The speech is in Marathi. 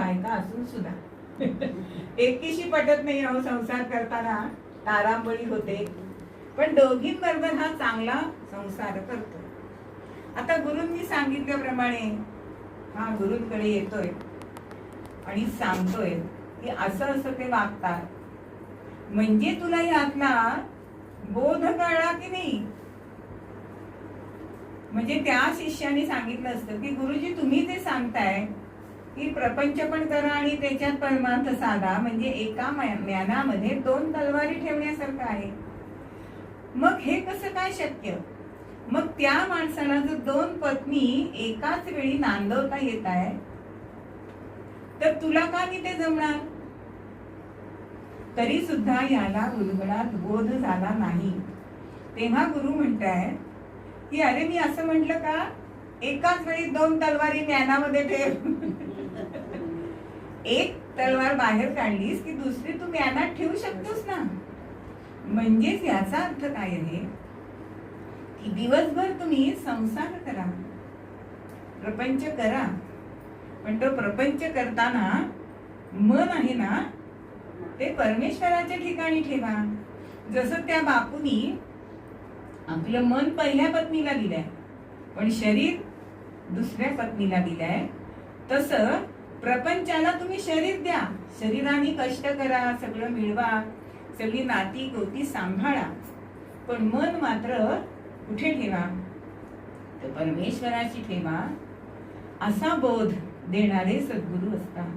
बायका असून सुद्धा एकीशी पटत नाही अहो, संसार करताना तारांबळी होते, पण दोघींबरोबर हा चांगला संसार करतो. आता गुरूंनी सांगितल्याप्रमाणे हा गुरूंकडे येतोय आणि सांगतोय की असं असं ते वागतात, म्हणजे तुला यातला बोध कळला की नाही. म्हणजे त्या शिष्याने सांगितलं असतं की गुरुजी तुम्ही ते सांगताय की प्रपंच पण करा आणि त्याच्यात परमार्थ साधा, म्हणजे एका म्यानामध्ये 2 तलवारी ठेवण्यासारखं आहे. मग हे कसं काय शक्य? मग त्या माणसाला जर 2 पत्नी एकाच वेळी नांदवता येत आहे, तर तुला का नाही ते जमणार? तरी सुद्धा याला उलगडात बोध झाला नाही. तेव्हा गुरु म्हणताय की अरे मी असं म्हटलं का, एकाच वेळी 2 तलवारी म्यानामध्ये ठेव. एक तलवार बाहेर काढलीस की दुसरी तू म्यानात ठेवू शकतोस ना. म्हणजेच याचा अर्थ काय आहे की दिवसभर तुम्ही संसार करा, प्रपंच करा, पण तो प्रपंच करताना मन आहे ना ते परमेश्वराच्या ठिकाणी ठेवा. जसं त्या बापूनी आपलं मन पहिल्या पत्नीला दिलंय पण शरीर दुसऱ्या पत्नीला दिलंय, तसं प्रपंचाला तुम्ही शरीर द्या, शरीराने कष्ट करा, सगळं मिळवा, सगळी नाती गोती सांभाळा, पण मन मात्र कुठे ठेवा? तर परमेश्वराची ठेवा. असा बोध देणारे सद्गुरू असतात.